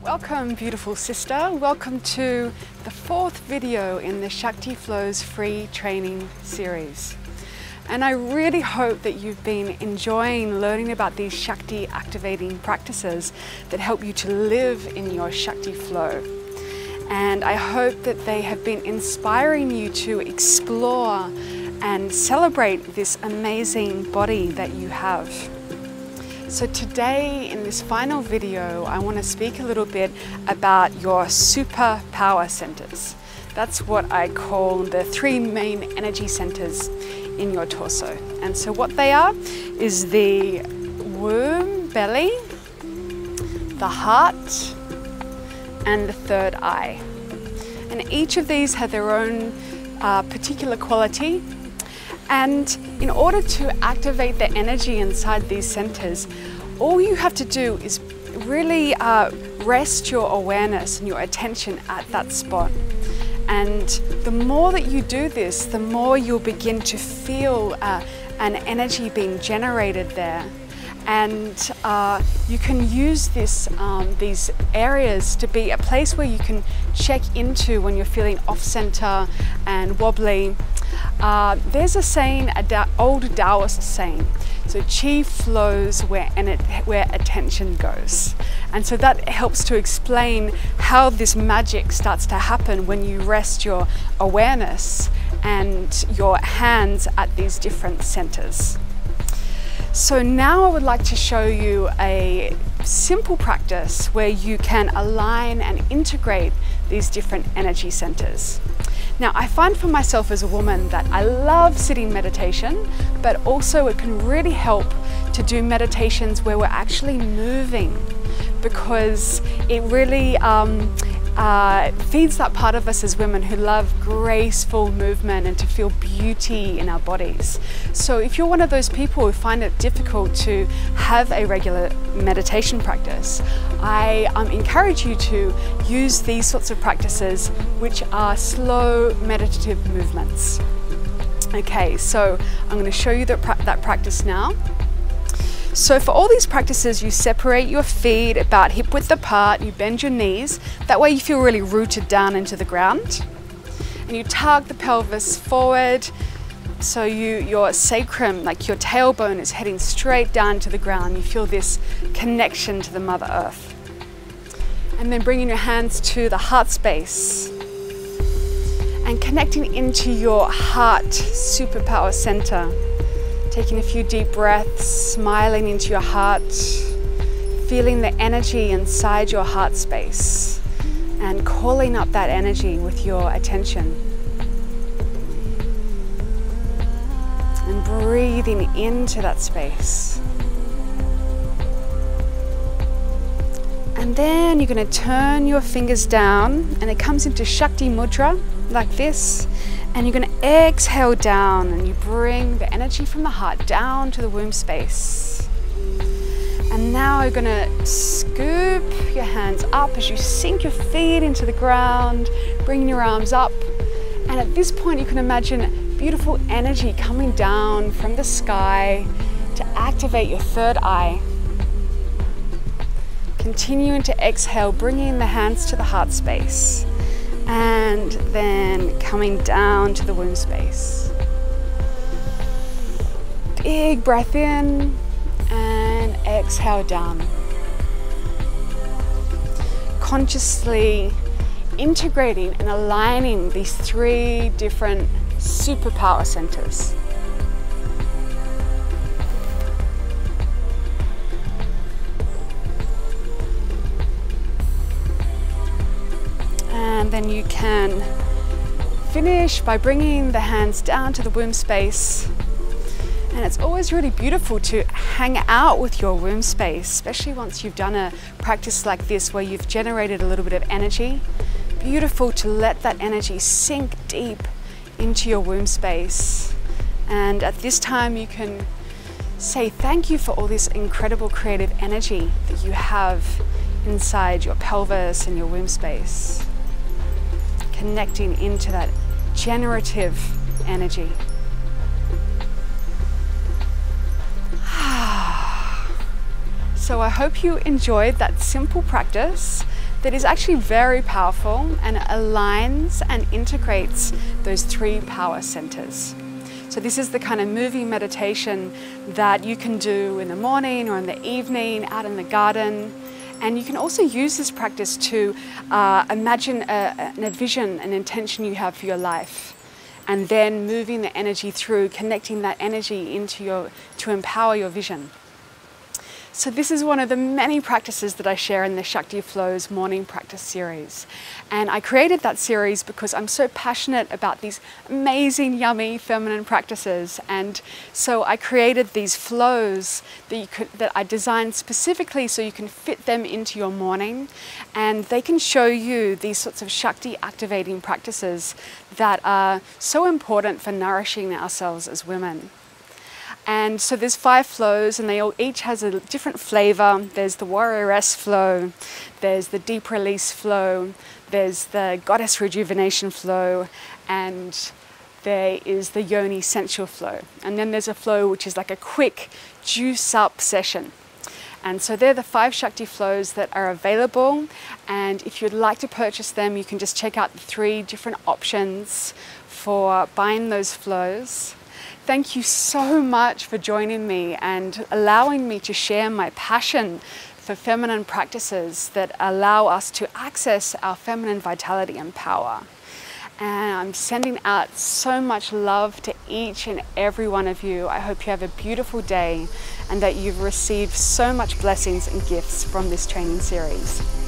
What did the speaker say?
Welcome, beautiful sister. Welcome to the fourth video in the Shakti Flows free training series. And I really hope that you've been enjoying learning about these Shakti activating practices that help you to live in your Shakti flow. And I hope that they have been inspiring you to explore and celebrate this amazing body that you have. So today, in this final video, I want to speak a little bit about your superpower centers. That's what I call the three main energy centers in your torso. And so what they are is the womb, belly, the heart, and the third eye. And each of these have their own particular quality. And in order to activate the energy inside these centers, all you have to do is really rest your awareness and your attention at that spot. And the more that you do this, the more you'll begin to feel an energy being generated there. And you can use these areas to be a place where you can check into when you're feeling off-center and wobbly. There's a saying, old Taoist saying, so chi flows where attention goes. And so that helps to explain how this magic starts to happen when you rest your awareness and your hands at these different centers. So now I would like to show you a simple practice where you can align and integrate these different energy centers. Now, I find for myself as a woman that I love sitting meditation, but also it can really help to do meditations where we're actually moving, because it really feeds that part of us as women who love graceful movement and to feel beauty in our bodies. So if you're one of those people who find it difficult to have a regular meditation practice, I encourage you to use these sorts of practices, which are slow meditative movements. Okay, so I'm going to show you that practice now. So for all these practices, you separate your feet about hip width apart, you bend your knees, that way you feel really rooted down into the ground. And you tug the pelvis forward, so your sacrum, like your tailbone, is heading straight down to the ground. You feel this connection to the Mother Earth. And then bringing your hands to the heart space and connecting into your heart superpower center. Taking a few deep breaths, smiling into your heart, feeling the energy inside your heart space and calling up that energy with your attention. And breathing into that space. And then you're going to turn your fingers down and it comes into Shakti Mudra like this. And you're going to exhale down and you bring the energy from the heart down to the womb space. And now you're going to scoop your hands up as you sink your feet into the ground, bringing your arms up. And at this point you can imagine beautiful energy coming down from the sky to activate your third eye. Continuing to exhale, bringing the hands to the heart space. And then coming down to the womb space. Big breath in and exhale down. Consciously integrating and aligning these three different superpower centers. And then you can finish by bringing the hands down to the womb space. And it's always really beautiful to hang out with your womb space, especially once you've done a practice like this where you've generated a little bit of energy. Beautiful to let that energy sink deep into your womb space. And at this time you can say thank you for all this incredible creative energy that you have inside your pelvis and your womb space. Connecting into that generative energy. So I hope you enjoyed that simple practice that is actually very powerful, and it aligns and integrates those 3 power centers. So this is the kind of moving meditation that you can do in the morning or in the evening, out in the garden. And you can also use this practice to imagine a vision, an intention you have for your life, and then moving the energy through, connecting that energy to empower your vision. So this is one of the many practices that I share in the Shakti Flows morning practice series. And I created that series because I'm so passionate about these amazing, yummy feminine practices. And so I created these flows that I designed specifically so you can fit them into your morning. And they can show you these sorts of Shakti activating practices that are so important for nourishing ourselves as women. And so there's 5 flows, and they all each has a different flavor. There's the warrioress flow, there's the deep release flow, there's the goddess rejuvenation flow, and there is the yoni sensual flow. And then there's a flow which is like a quick juice up session. And so they're the 5 Shakti flows that are available. And if you'd like to purchase them, you can just check out the 3 different options for buying those flows. Thank you so much for joining me and allowing me to share my passion for feminine practices that allow us to access our feminine vitality and power. And I'm sending out so much love to each and every one of you. I hope you have a beautiful day and that you've received so much blessings and gifts from this training series.